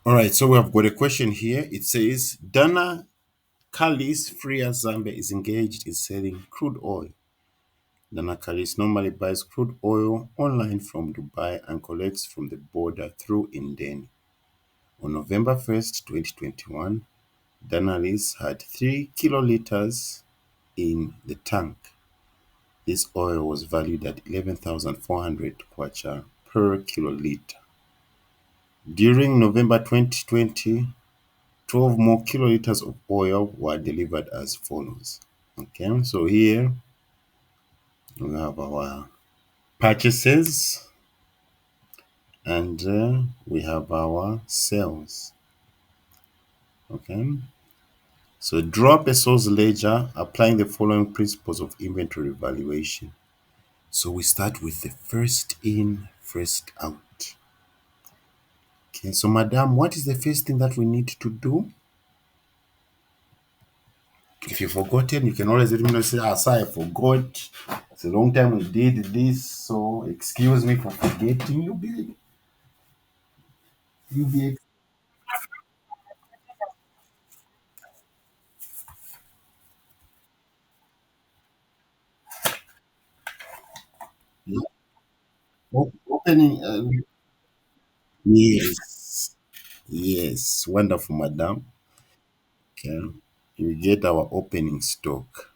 All right, so we have got a question here. It says Dana Kalis Freya Zambia is engaged in selling crude oil. Dana Kalis normally buys crude oil online from Dubai and collects from the border through Indeni. On November 1st, 2021, Danalis had 3 kiloliters in the tank. This oil was valued at 11,400 kwacha per kiloliter. During November 2020, 12 more kiloliters of oil were delivered as follows. Okay, so here we have our purchases and we have our sales. Okay, so draw a sales ledger applying the following principles of inventory valuation. So we start with the first in, first out. Okay, so madam, what is the first thing that we need to do? If you've forgotten, you can always let me know. Say, sir, I forgot. It's a long time we did this, so excuse me for forgetting. You'll be opening. Yes, yes, wonderful, madam. Okay, you get our opening stock.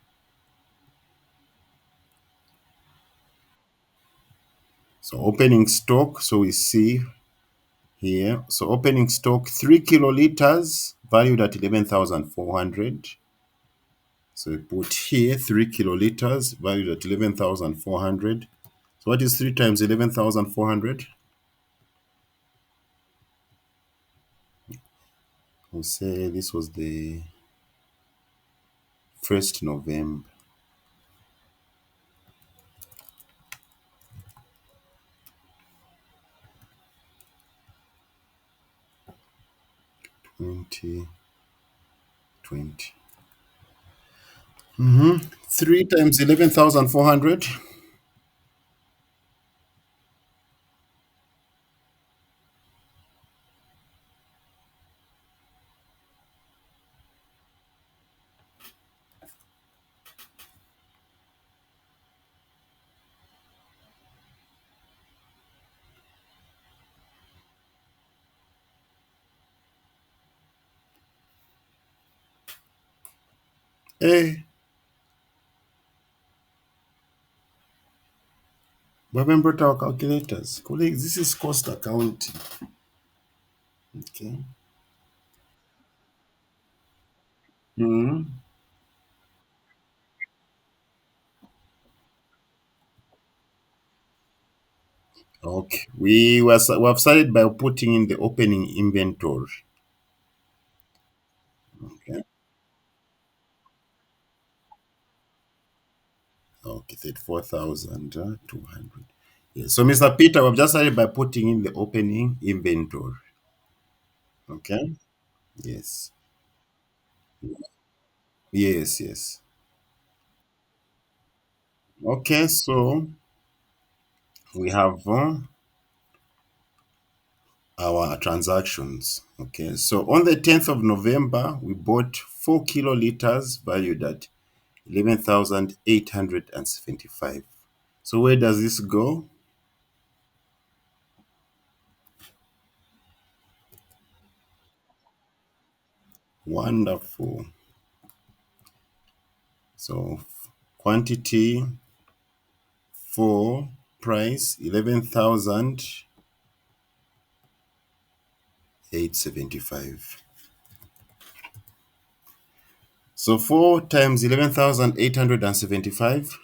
So opening stock. So we see here. So opening stock 3 kiloliters valued at 11,400. So we put here 3 kiloliters valued at 11,400. So what is 3 times 11,400? We'll say this was the 1st November. 2020. 3 times 11,400. Hey, we haven't brought our calculators. Colleagues, this is cost accounting. Okay. Mhm. Okay. We have started by putting in the opening inventory. Okay. Okay, 34,200. Yes. So, Mr. Peter, we've just started by putting in the opening inventory. Okay. Yes. Yes, yes. Okay, so we have our transactions. Okay, so on the 10th of November, we bought 4 kiloliters valued at 11,875. So where does this go? Wonderful. So quantity for price 11,875. So 4 times 11,875.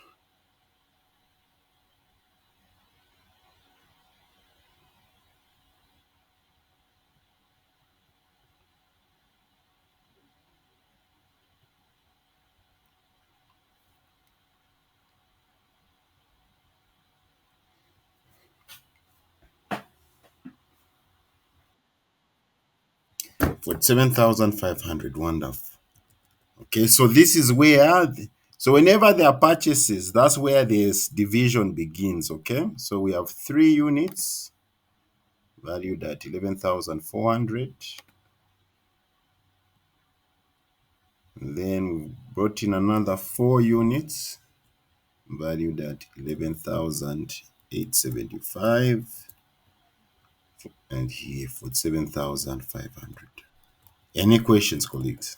For 7,500. Wonderful. Okay, so this is where, so whenever there are purchases, that's where this division begins. Okay, so we have 3 units, valued at 11,400. Then we brought in another 4 units valued at 11,875, and here for 7,500. Any questions, colleagues?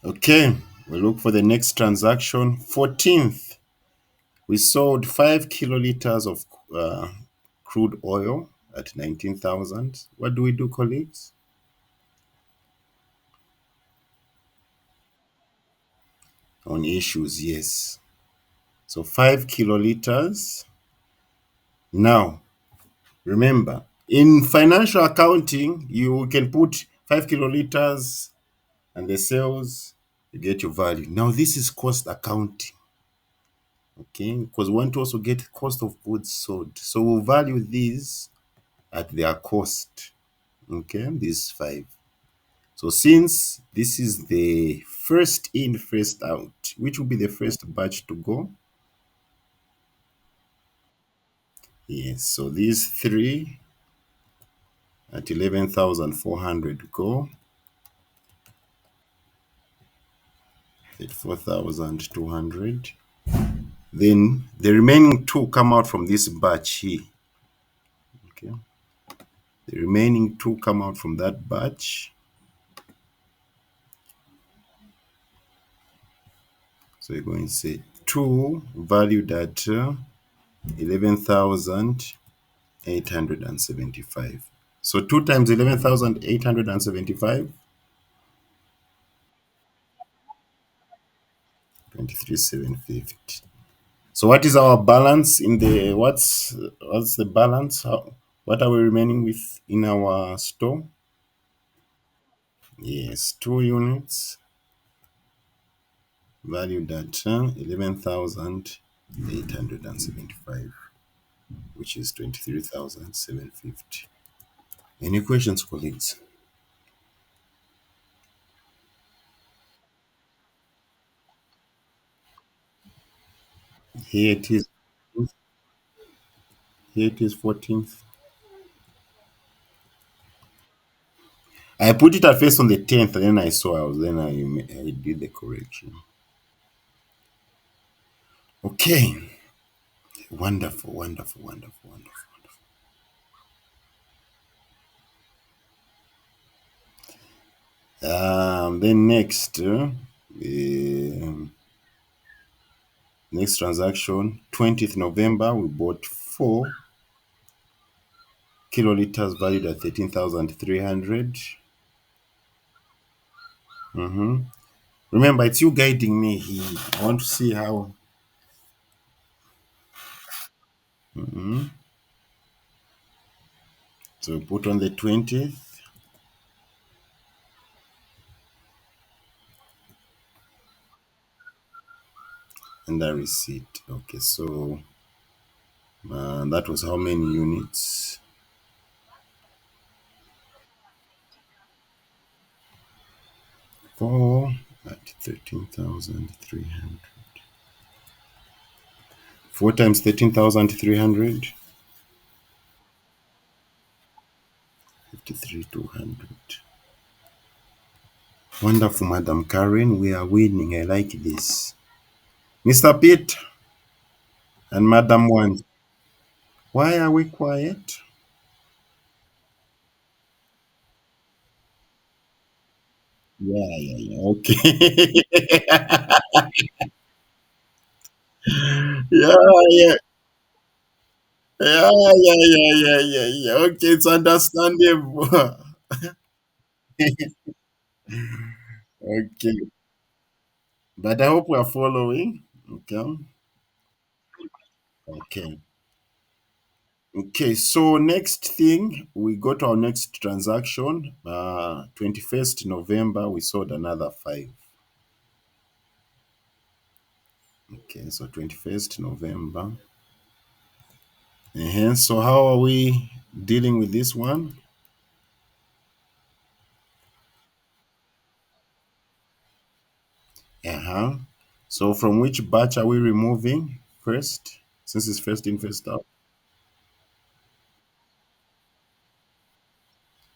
Okay, we look for the next transaction. 14th, we sold 5 kiloliters of crude oil at 19,000. What do we do, colleagues? On issues, yes. So 5 kiloliters. Now, remember, in financial accounting, you can put 5 kiloliters and the sales, you get your value. Now, this is cost accounting, okay? Because we want to also get cost of goods sold. So we'll value these at their cost, okay? These 5. So since this is the first in, first out, which will be the first batch to go? Yes, so these 3 at 11,400 go, at 4,200. Then the remaining 2 come out from this batch here. Okay. The remaining 2 come out from that batch. So you're going to say 2 valued at 11,875. So 2 times 11,875, 23,750. So what is our balance in the what's the balance? What are we remaining with in our store? Yes, 2 units valued at 11,875, which is 23,750. Any questions, colleagues? Here it is. Here it is, 14th. I put it at first on the 10th, and then I saw I did the correction. Okay. Wonderful, wonderful, wonderful, wonderful, wonderful. Then next, next transaction, 20th November, we bought 4 kiloliters valued at 13,300. Remember, it's you guiding me here. I want to see how. So put on the 20th and the receipt. Okay, so that was how many units? 4 at 13,300. 4 times 13,300, 53,200. Wonderful, Madam Karen. We are winning. I like this. Mr. Pitt and Madam One. Why are we quiet? Yeah, yeah, yeah. Okay. Yeah, yeah. Yeah, yeah, yeah, yeah, yeah, yeah. Okay, it's understandable. Okay. But I hope we are following. Okay. Okay. Okay. So next thing, we go to our next transaction. 21st November, we sold another 5. Okay. So 21st November. So how are we dealing with this one? Uh-huh. So from which batch are we removing first? Since it's first in, first out.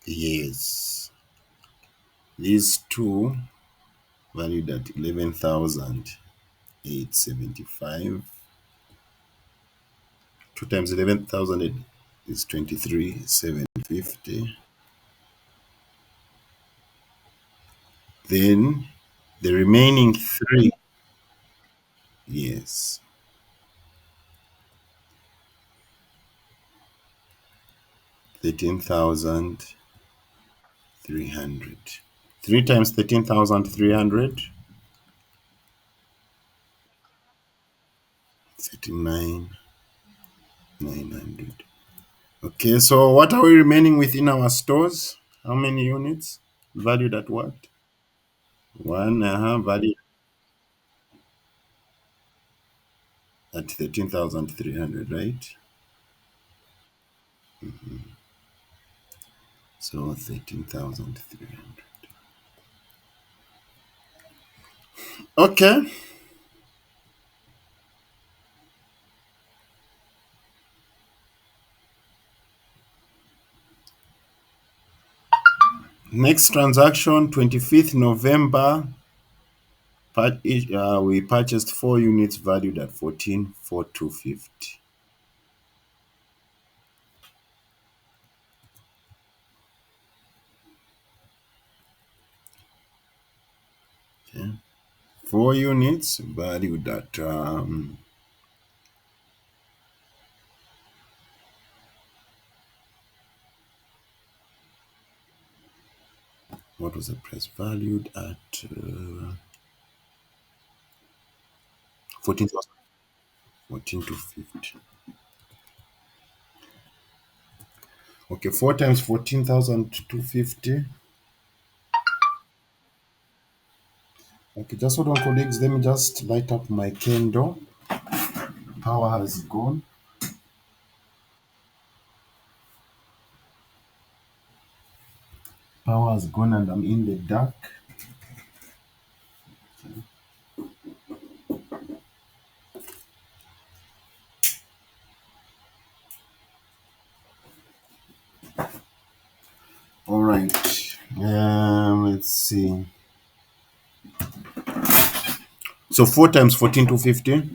Yes. These two valued at 11,875. 2 times 11,000 is 23,750. Then the remaining three, yes, 13,300. 3 times 13,300, 39,900. Okay, so what are we remaining within our stores? How many units? Valued at what? One, valued at 13,300, right? So 13,300. Okay, next transaction, 25th November, we purchased 4 units valued at 14,450. Okay. 4 units valued at what was the price valued at 14,000. 14,250. Okay, 4 times 14,250. Okay, just hold on, colleagues. Let me just light up my candle. Power has gone. Power has gone and I'm in the dark. All right. Let's see. So 4 times 14,250.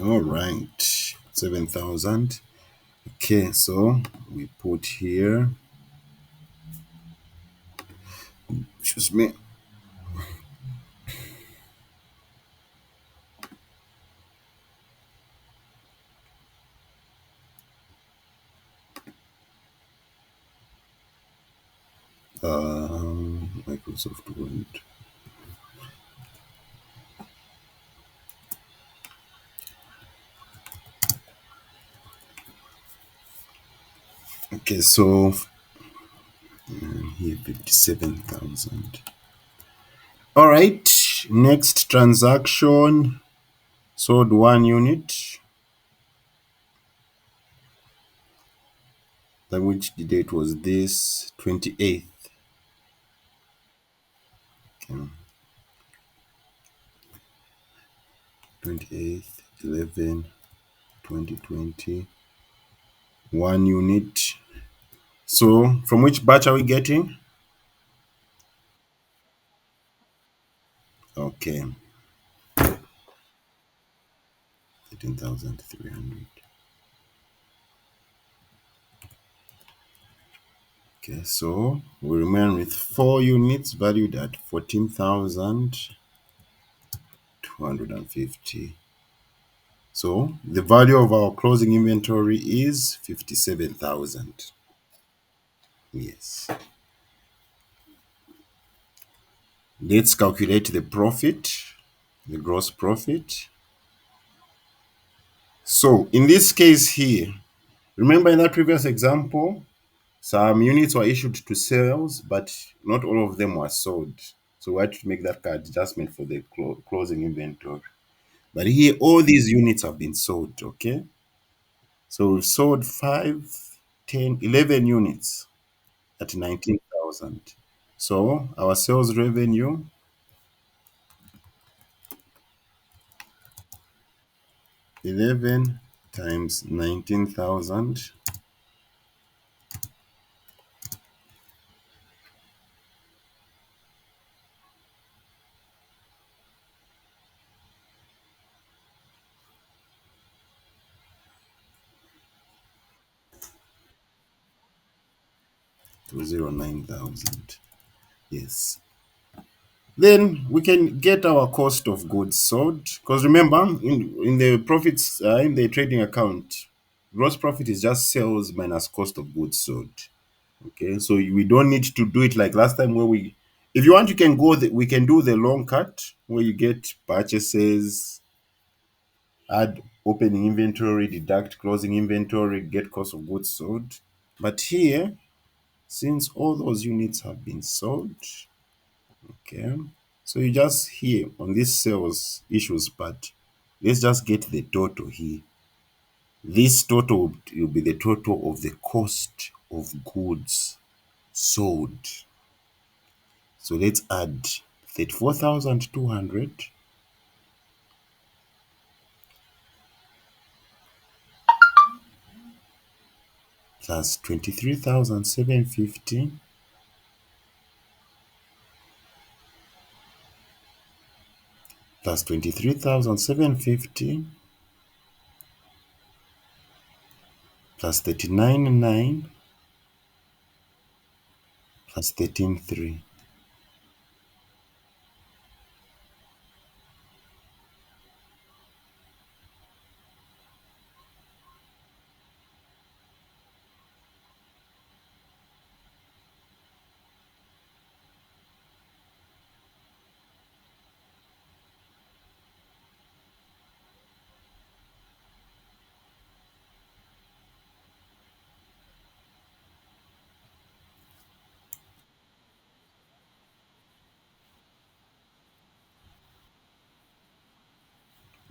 All right. 7,000. Okay, so we put here. Excuse me. Microsoft Word. Okay, so here 57,000. All right. Next transaction, sold 1 unit. Then which the date was this 28th. Okay. 28th 11 2020. 1 unit. So from which batch are we getting? Okay. 13,300. Okay, so we remain with 4 units valued at 14,250. So the value of our closing inventory is 57,000. Yes. Let's calculate the profit, the gross profit. So in this case here, remember in that previous example, some units were issued to sales, but not all of them were sold. So we had to make that adjustment for the closing inventory. But here, all these units have been sold, okay? So we sold 5, 10, 11 units at 19,000. So our sales revenue, 11 times 19,000 to 09,000. Yes. Then we can get our cost of goods sold. Because remember, in the profits, in the trading account, gross profit is just sales minus cost of goods sold. Okay, so we don't need to do it like last time where if you want, you can we can do the long cut where you get purchases, add opening inventory, deduct closing inventory, get cost of goods sold. But here, since all those units have been sold, okay, so you just here on this sales issues part, let's just get the total here. This total will be the total of the cost of goods sold. So let's add 34,200 plus 23,750 plus 23,750 plus 39,900 plus 13,300.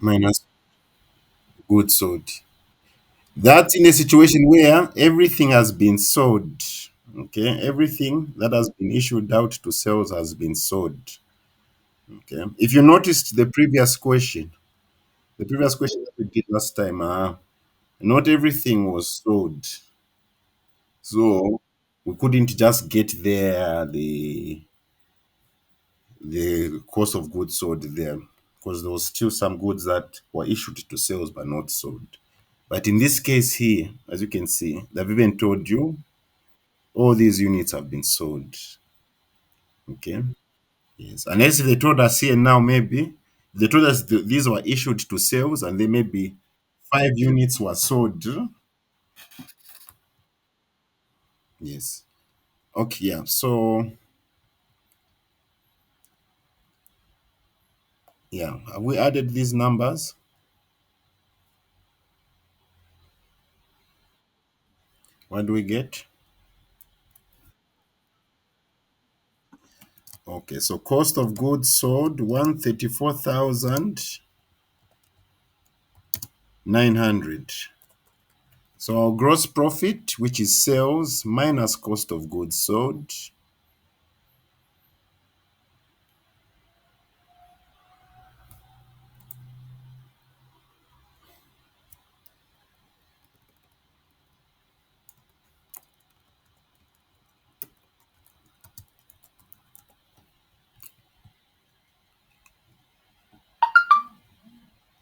Minus goods sold. That's in a situation where everything has been sold. Okay, everything that has been issued out to sales has been sold. Okay, if you noticed the previous question that we did last time, not everything was sold. So we couldn't just get there the cost of goods sold there because there was still some goods that were issued to sales but not sold. But in this case here, as you can see, they've even told you all these units have been sold. Okay. Yes. Unless if they told us here now, maybe they told us these were issued to sales and then maybe 5 units were sold. Yes. Okay. Yeah. So, yeah. Have we added these numbers? What do we get? Okay, so cost of goods sold 134,900. So our gross profit, which is sales minus cost of goods sold,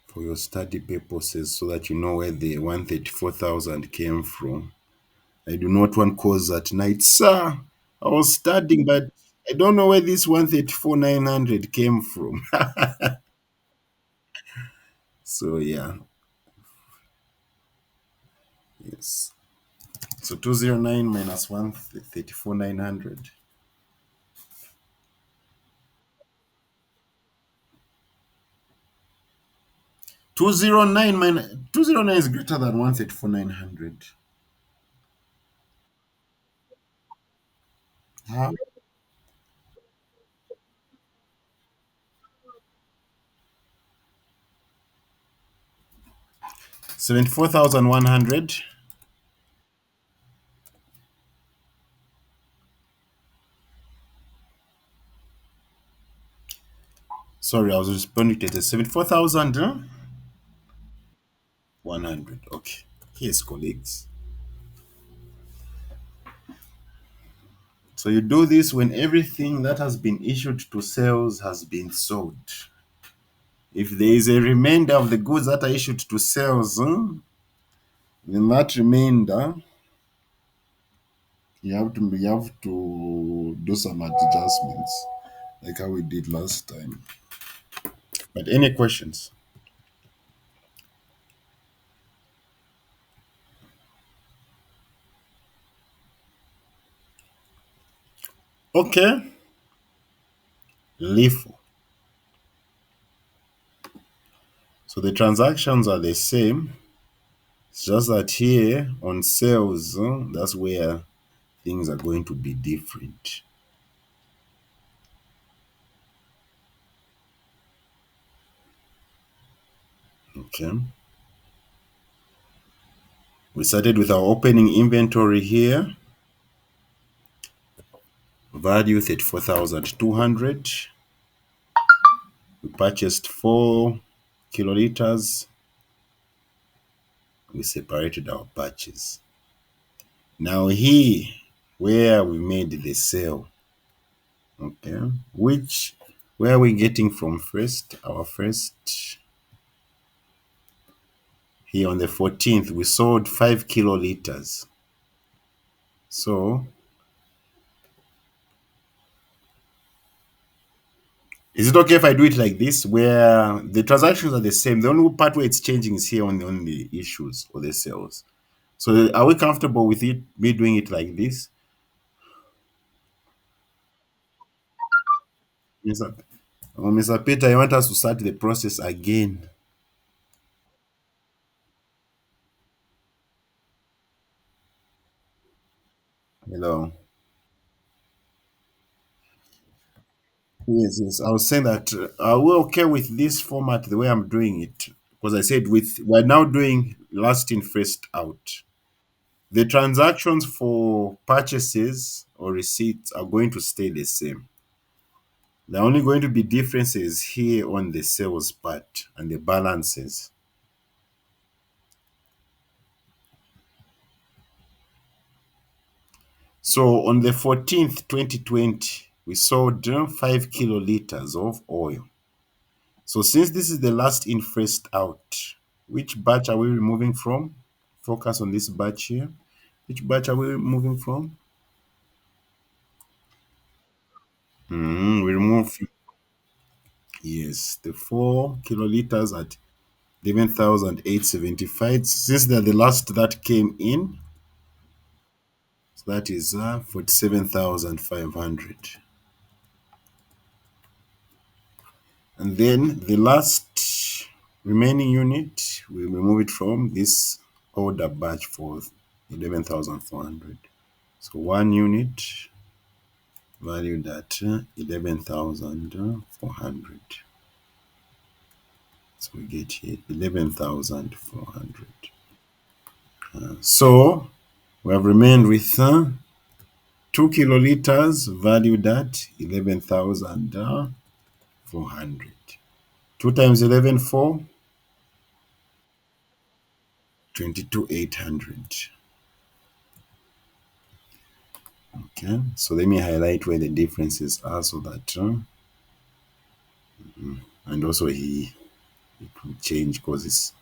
for your study purposes, so that you know where the 134,000 came from. I do not want calls at night, sir. I was studying, but I don't know where this 134,900 came from. So yeah, yes. So 209 minus 134,900. 209 minus 209 is greater than 134,900. How? 74,100. Sorry, I was responding to it. 74,100. Okay. Yes, colleagues. So you do this when everything that has been issued to sales has been sold. If there is a remainder of the goods that are issued to sales, then that remainder you have to do some adjustments like how we did last time. But any questions? Okay. Lifo. So the transactions are the same. It's just that here on sales, that's where things are going to be different. Okay. We started with our opening inventory here. Value 34,200. We purchased 4 kiloliters. We separated our batches. Now here, where we made the sale, okay, where are we getting from first? Our first, here on the 14th, we sold 5 kiloliters. So, is it okay if I do it like this, where the transactions are the same? The only part where it's changing is here on the issues or the sales. So, are we comfortable with it, me doing it like this? Mr. Mr. Peter, I want us to start the process again. Hello. Yes, yes. I was saying that are we okay with this format the way I'm doing it? Because I said we're now doing last in first out. The transactions for purchases or receipts are going to stay the same. There are only going to be differences here on the sales part and the balances. So on the 14th, 2020, we sold 5 kiloliters of oil. So since this is the last in, first out, which batch are we removing from? Focus on this batch here. Which batch are we removing from? We remove, yes, the 4 kiloliters at 11,875. Since they're the last that came in, so that is 47,500. And then the last remaining unit, we remove it from this order batch for 11,400. So one unit valued at 11,400. So we get here 11,400. So we have remained with 2 kiloliters valued at 11,400. 2 times 11, 4, 22,800. Okay, so let me highlight where the differences are so that, and also it will change because it's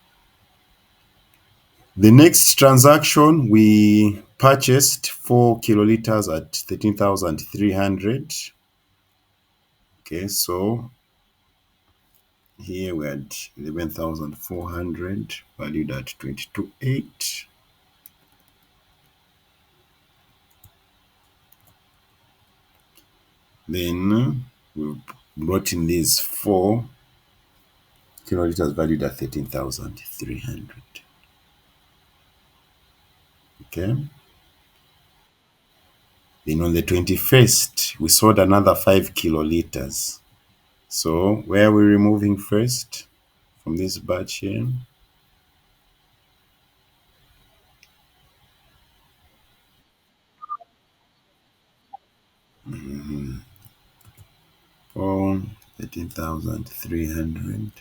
the next transaction. We purchased 4 kiloliters at 13,300. Okay, so here we had 11,400 valued at 22,800. Then we brought in these 4 kiloliters valued at 13,300. Okay. Then on the 21st, we sold another 5 kiloliters. So where are we removing first from this batch here? Oh, 13,300,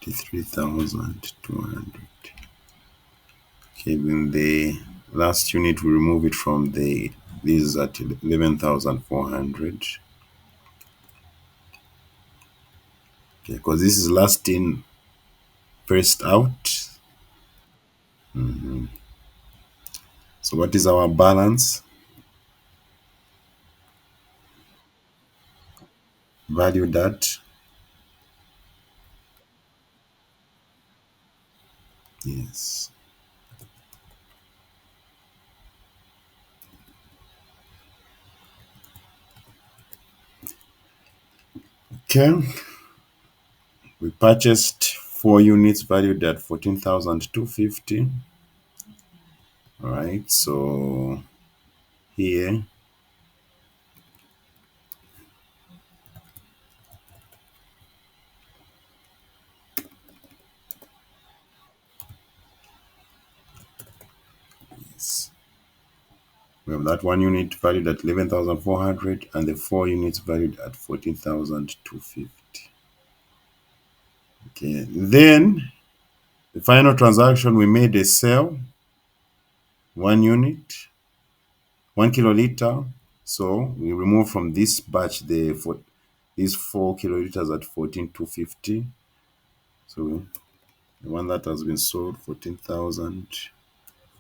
53,200. Okay, then the last unit we remove it from the, this is at 11,400. Okay, because this is last in, first out. So what is our balance? Valued at, yes. Okay, we purchased 4 units valued at 14,250. All right, so here, yes, we have that 1 unit valued at 11,400 and the 4 units valued at 14,250. Okay, then the final transaction, we made a sale, 1 unit, 1 kiloliter. So we remove from this batch these 4 kiloliters at 14,250. So the one that has been sold, 14,000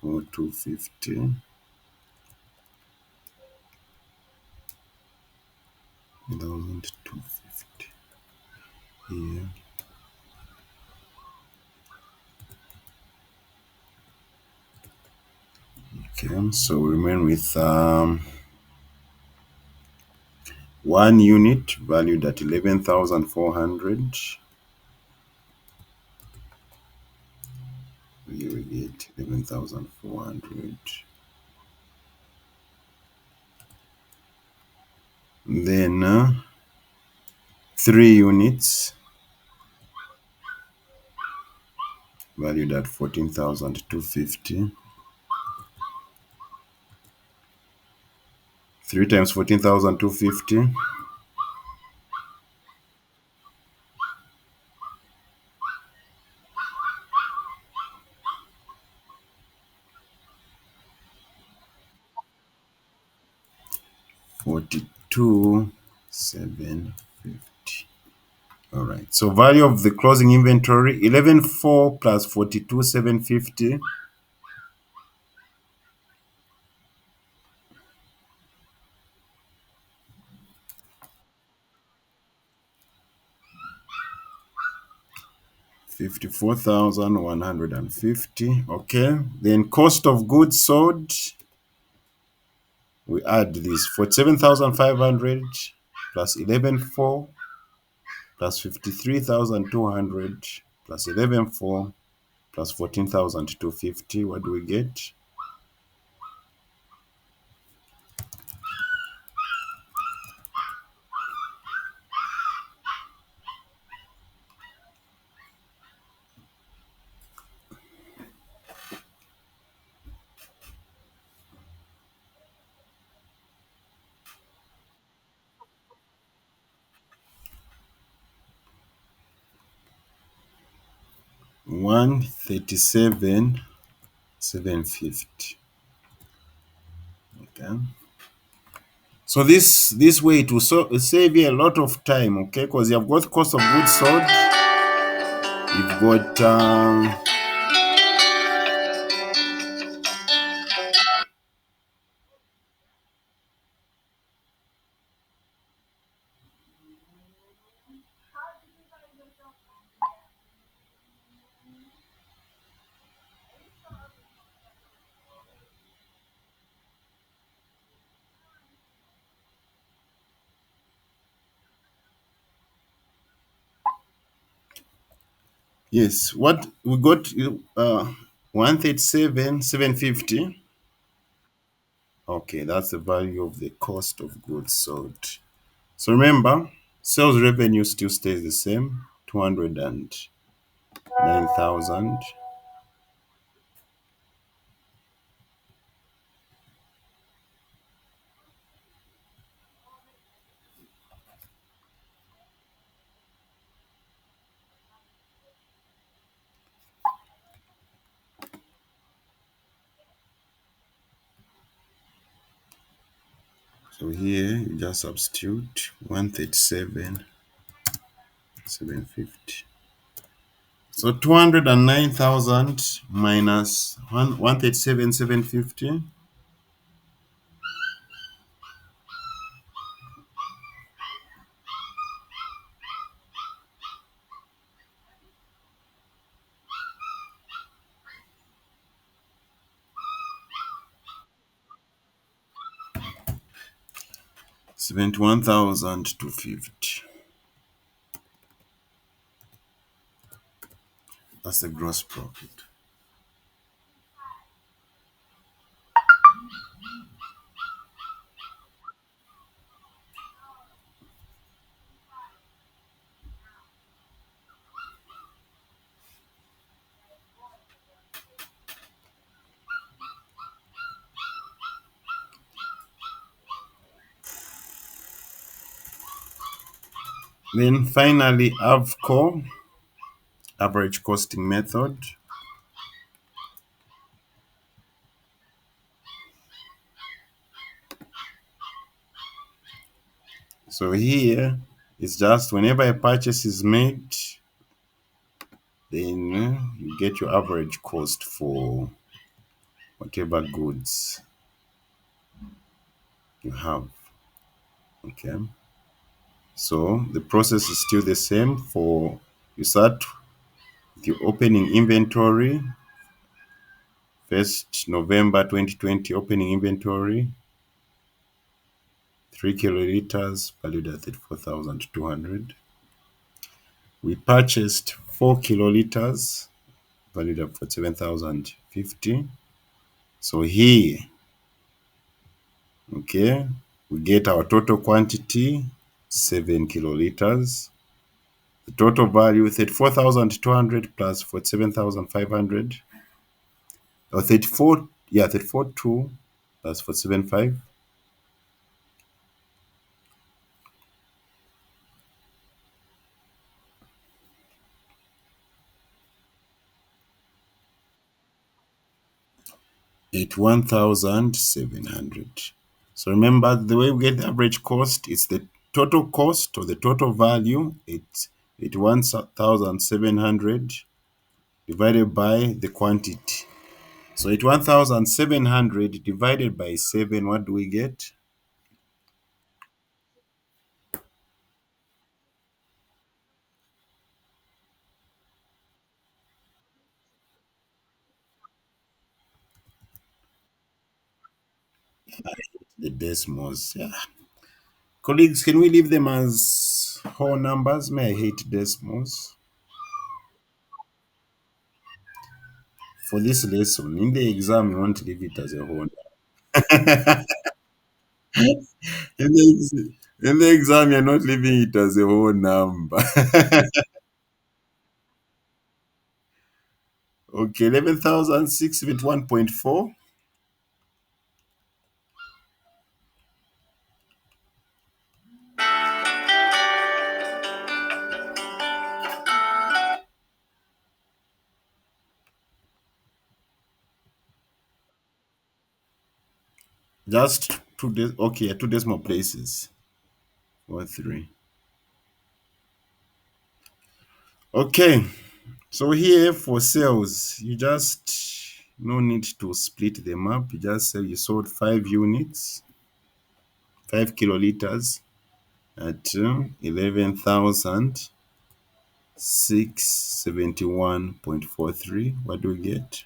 for 250. 1,250 here. Okay, so we remain with 1 unit valued at 11,400. Here we get 11,400. Then 3 units valued at 14,250. 3 times 14,250. 42,750. All right. So value of the closing inventory, 11,400 plus 42,750. 54,150. Okay. Then cost of goods sold, we add this 47,500 plus 11,400 plus 53,200 plus 11,400 plus 14,250. What do we get? 137,750. Okay. So this way it will save you a lot of time, okay? Because you've got cost of goods sold, you've got yes, what we got 137,750. Okay, that's the value of the cost of goods sold. So remember, sales revenue still stays the same, 209,000. So here you just substitute 137,750. So 209,000 minus 137,750. 71,250. That's the gross profit. Then finally, Avco, average costing method. So here it's just whenever a purchase is made, then you get your average cost for whatever goods you have. Okay. So the process is still the same. For you start with your opening inventory, 1st November 2020 opening inventory, 3 kiloliters valued at 34,200. We purchased 4 kiloliters valued at 47,050. So here, okay, we get our total quantity 7 kiloliters. The total value 34,200 plus 47,500, or 34, yeah, 34,2 plus 47,500. 81,700. So remember, the way we get the average cost, it's the total cost or the total value. It's 81,700 divided by the quantity. So 81,700 divided by 7, what do we get? The decimals. Yeah. Colleagues, can we leave them as whole numbers? May I hate decimals? For this lesson, in the exam, you won't leave it as a whole. In the exam, you're not leaving it as a whole number. Okay, 11,671.4. Just two days. Okay, two decimal places. Or three. Okay, so here for sales, you just no need to split them up. You just say you sold 5 units, 5 kiloliters at 11,671.43. What do we get?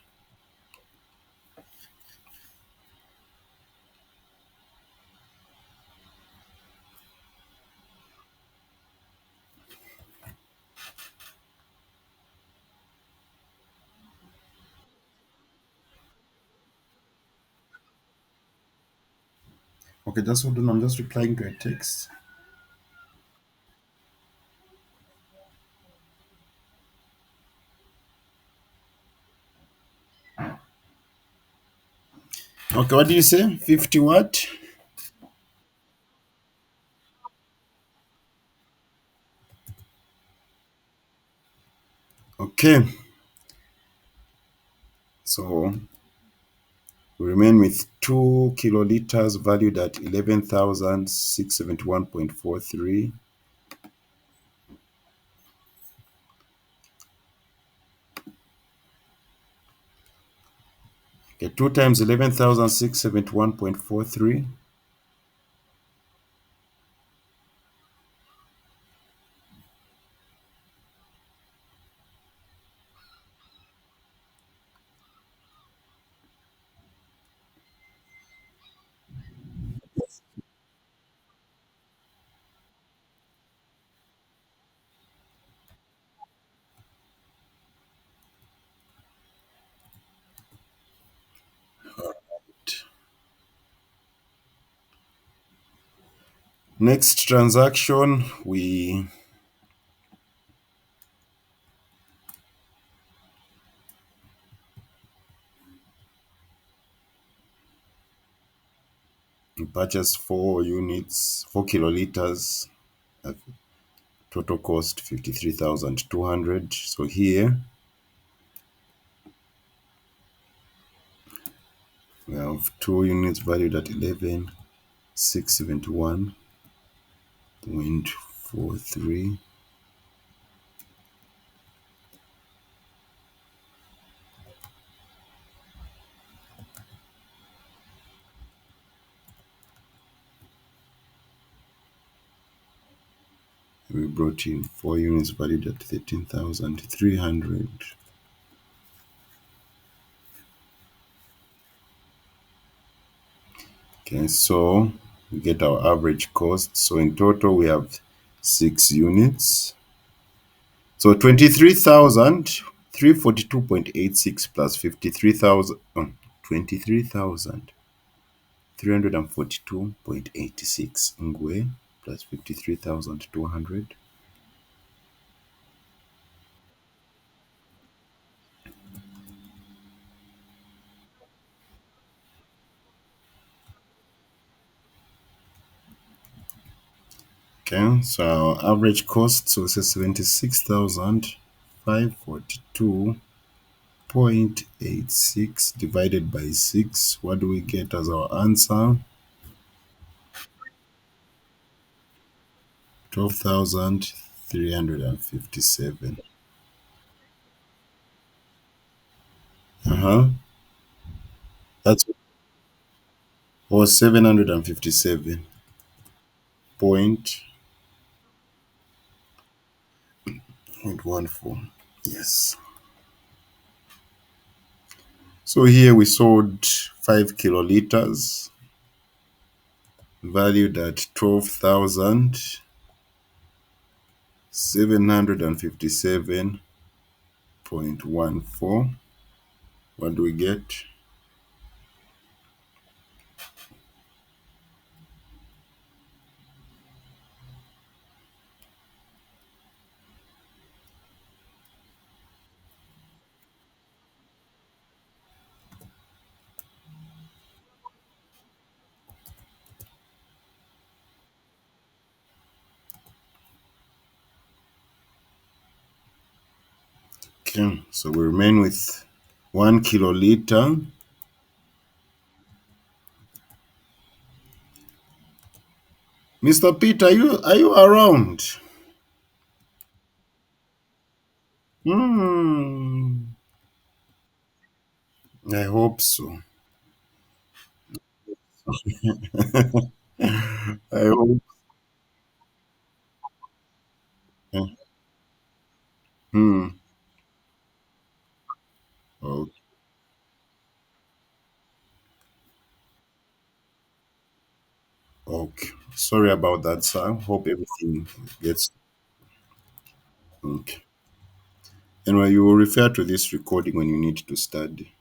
Okay, just hold on. I'm just replying to a text. Okay, what do you say? 50 what? Okay, so We remain with 2 kiloliters valued at 11,671.43. Okay, 2 times 11,671.43. Next transaction, we purchased 4 units, 4 kiloliters, at total cost 53,200. So here we have 2 units valued at 11,671.43. We brought in 4 units valued at 13,300. Okay, so we get our average cost. So in total, we have 6 units. So 23,342.86 plus 53,000, 23,342.86 Ngwe plus 53,200. Okay, so our average cost, so it's 76,542.86 divided by 6. What do we get as our answer? 12,357. Uh-huh. That's or 757 point 0.14. Yes. So here we sold 5 kiloliters valued at 12,757.14. What do we get? Okay, so we remain with 1 kiloliter. Mr. Peter, are you around? Hmm. I hope so. I hope. Hmm. Oh, okay. Sorry about that, sir. Hope everything gets okay. Anyway, you will refer to this recording when you need to study.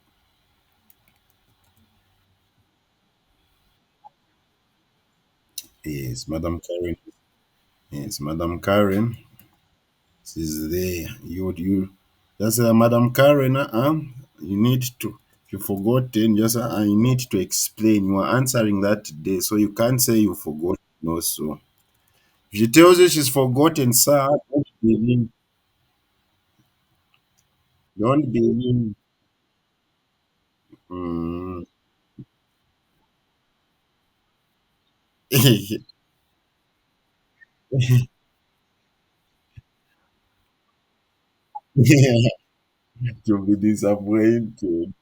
Yes, Madam Karen. Yes, Madam Karen is there. You just say, Madam Karen, you need to. If you forgotten, just I need to explain. You are answering that today, so you can't say you forgot. No, so if she tells you she's forgotten, sir, don't believe. Don't believe. Mm, To be disappointed.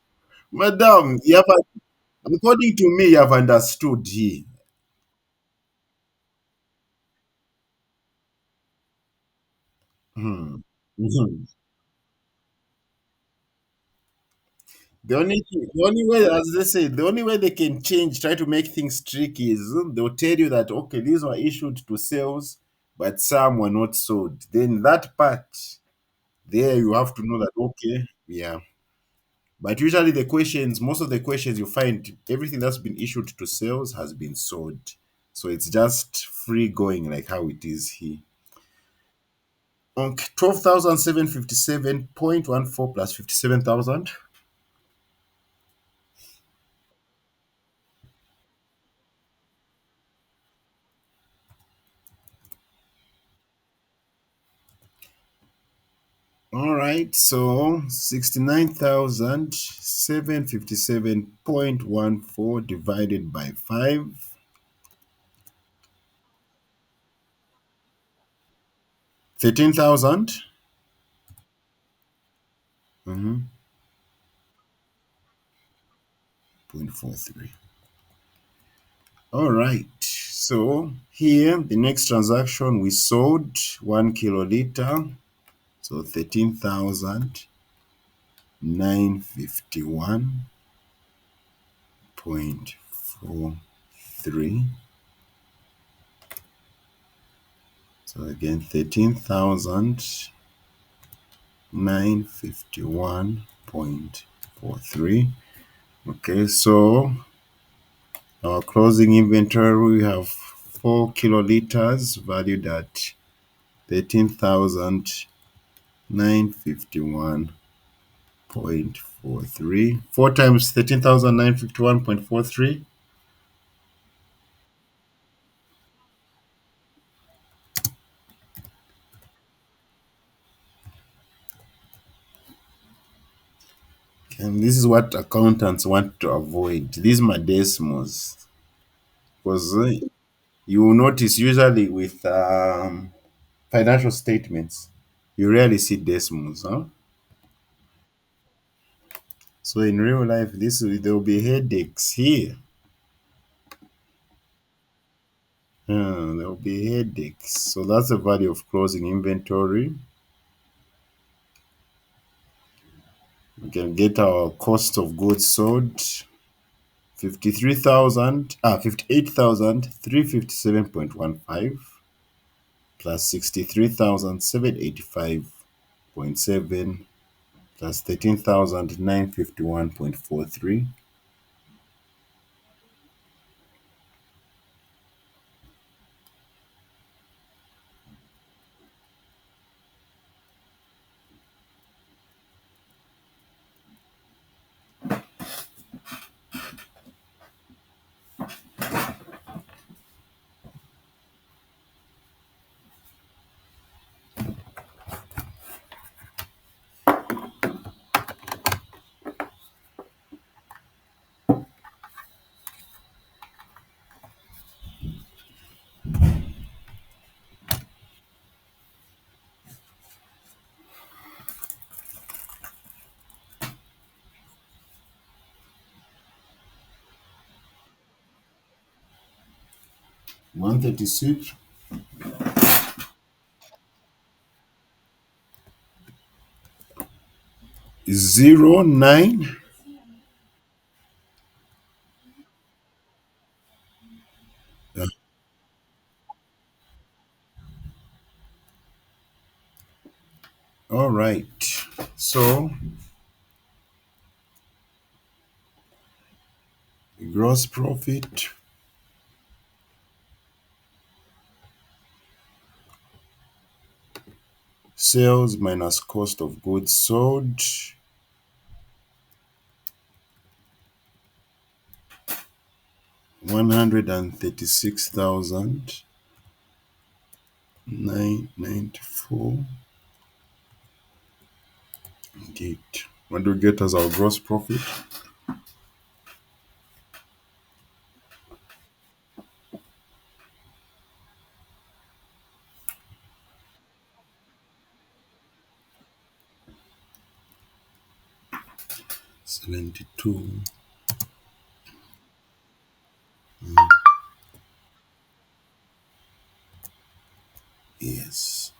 Madam, you have, according to me, you have understood here. Hmm. Mhm. The only way, as they say, the only way they can change, try to make things tricky is they'll tell you that, okay, these were issued to sales, but some were not sold. Then that part, there you have to know that, okay, yeah. But usually the questions, most of the questions you find, everything that's been issued to sales has been sold. So it's just free going like how it is here. Okay, 12,757.14 plus 57,000. All right, so 69,757.14 divided by 5. 13,000. Mhm. 0.43. All right. So here, the next transaction, we sold 1 kiloliter. So 13,951.43. So again, 13,951.43. Okay, so our closing inventory, we have 4 kiloliters valued at 13,951.43. 4 times 13,951.43. And this is what accountants want to avoid. These are decimals. Because you will notice usually with financial statements, you rarely see decimals. Huh? So in real life, there will be headaches here. There will be headaches. So that's the value of closing inventory. We can get our cost of goods sold 58,357.15 plus 63,785.7 plus 13,951.43. 136. 09. Uh, all right. So gross profit, sales minus cost of goods sold, 136,994. Indeed. What do we get as our gross profit? 72. Yes.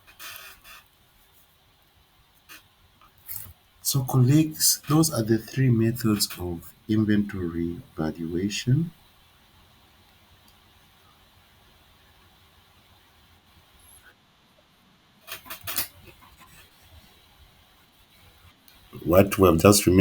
So, colleagues, those are the three methods of inventory valuation. What we have just remembered.